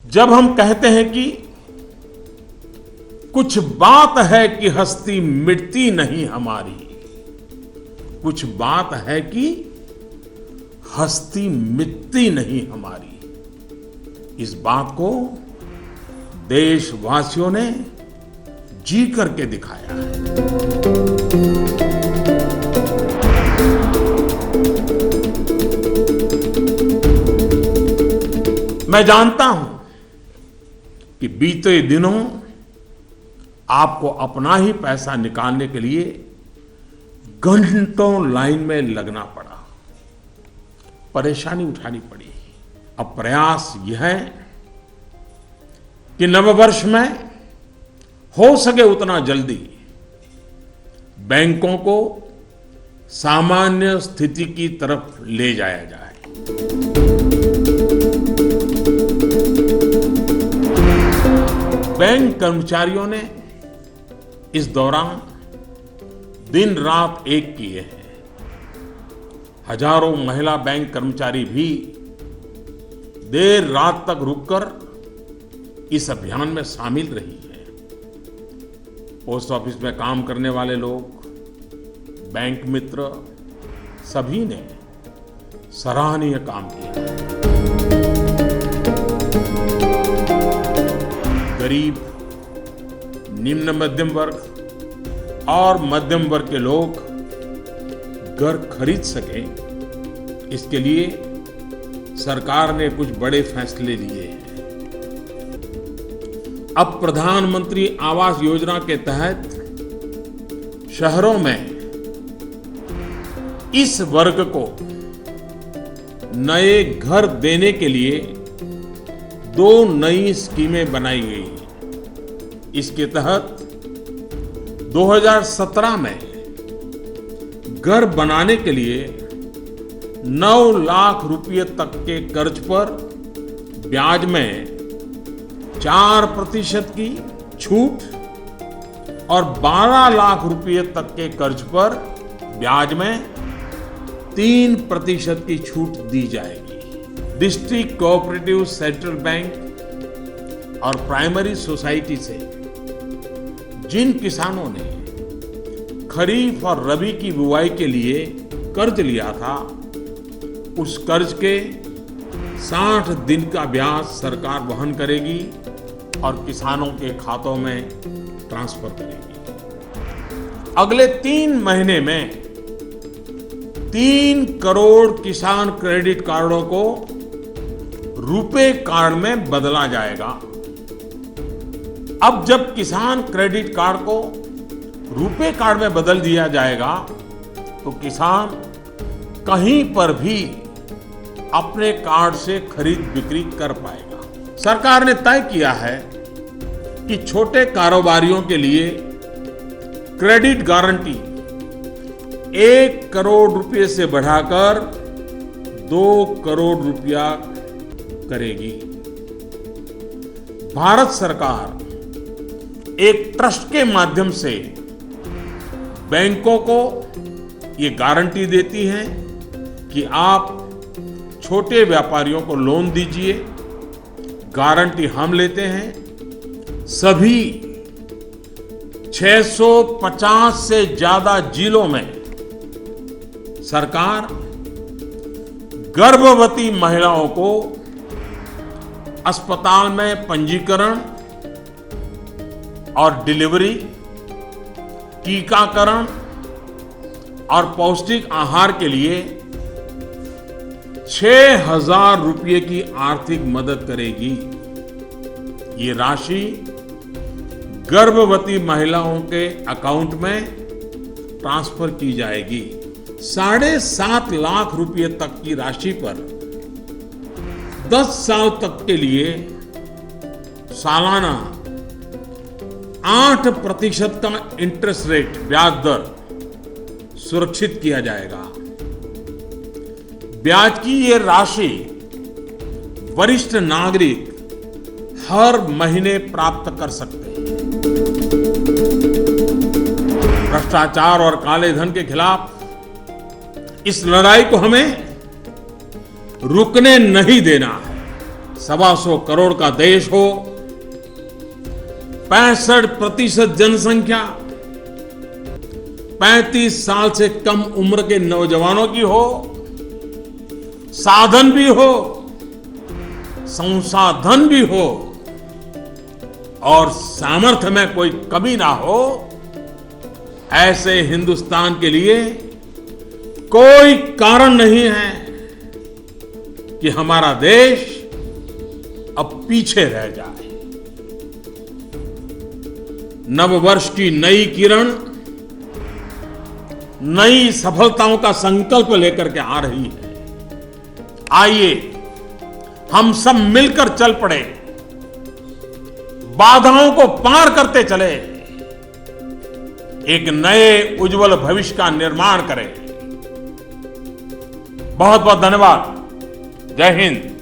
जब हम कहते हैं कि कुछ बात है कि हस्ती मिटती नहीं हमारी, कुछ बात है कि हस्ती मिटती नहीं हमारी, इस बात को देशवासियों ने जी करके दिखाया है। मैं जानता हूं कि बीते दिनों आपको अपना ही पैसा निकालने के लिए घंटों लाइन में लगना पड़ा, परेशानी उठानी पड़ी। अब प्रयास यह है कि नववर्ष में हो सके उतना जल्दी बैंकों को सामान्य स्थिति की तरफ ले जाया जाए। बैंक कर्मचारियों ने इस दौरान दिन रात एक किए हैं। हजारों महिला बैंक कर्मचारी भी देर रात तक रुककर इस अभियान में शामिल रही है। पोस्ट ऑफिस में काम करने वाले लोग, बैंक मित्र, सभी ने सराहनीय काम किया। गरीब, निम्न मध्यम वर्ग और मध्यम वर्ग के लोग घर खरीद सकें, इसके लिए सरकार ने कुछ बड़े फैसले लिए हैं। अब प्रधानमंत्री आवास योजना के तहत शहरों में इस वर्ग को नए घर देने के लिए 2 नई स्कीमें बनाई गई हैं। इसके तहत 2017 में घर बनाने के लिए 9 लाख रुपए तक के कर्ज पर ब्याज में 4% की छूट और 12 लाख रुपए तक के कर्ज पर ब्याज में 3% की छूट दी जाएगी। डिस्ट्रिक्ट कोऑपरेटिव सेंट्रल बैंक और प्राइमरी सोसाइटी से जिन किसानों ने खरीफ और रबी की बुआई के लिए कर्ज लिया था, उस कर्ज के 60 दिन का ब्याज सरकार वहन करेगी और किसानों के खातों में ट्रांसफर करेगी। अगले 3 महीने में 3 करोड़ किसान क्रेडिट कार्डों को रुपे कार्ड में बदला जाएगा। अब जब किसान क्रेडिट कार्ड को रुपे कार्ड में बदल दिया जाएगा तो किसान कहीं पर भी अपने कार्ड से खरीद बिक्री कर पाएगा। सरकार ने तय किया है कि छोटे कारोबारियों के लिए क्रेडिट गारंटी 1 करोड़ रुपए से बढ़ाकर 2 करोड़ रुपया करेगी। भारत सरकार एक ट्रस्ट के माध्यम से बैंकों को ये गारंटी देती है कि आप छोटे व्यापारियों को लोन दीजिए, गारंटी हम लेते हैं। सभी 650 से ज्यादा जिलों में सरकार गर्भवती महिलाओं को अस्पताल में पंजीकरण और डिलीवरी, टीकाकरण और पौष्टिक आहार के लिए 6,000 रुपये की आर्थिक मदद करेगी। ये राशि गर्भवती महिलाओं के अकाउंट में ट्रांसफर की जाएगी। 7.5 लाख रुपये तक की राशि पर 10 साल तक के लिए सालाना 8% का इंटरेस्ट रेट, ब्याज दर सुरक्षित किया जाएगा। ब्याज की ये राशि वरिष्ठ नागरिक हर महीने प्राप्त कर सकते हैं। भ्रष्टाचार और काले धन के खिलाफ इस लड़ाई को हमें रुकने नहीं देना है। 125 करोड़ का देश हो, 65% जनसंख्या 35 साल से कम उम्र के नौजवानों की हो, साधन भी हो, संसाधन भी हो और सामर्थ्य में कोई कमी ना हो, ऐसे हिंदुस्तान के लिए कोई कारण नहीं है कि हमारा देश अब पीछे रह जाए। नववर्ष की नई किरण नई सफलताओं का संकल्प लेकर के आ रही है। आइए हम सब मिलकर चल पड़े, बाधाओं को पार करते चले, एक नए उज्जवल भविष्य का निर्माण करें। बहुत बहुत धन्यवाद। जय हिंद।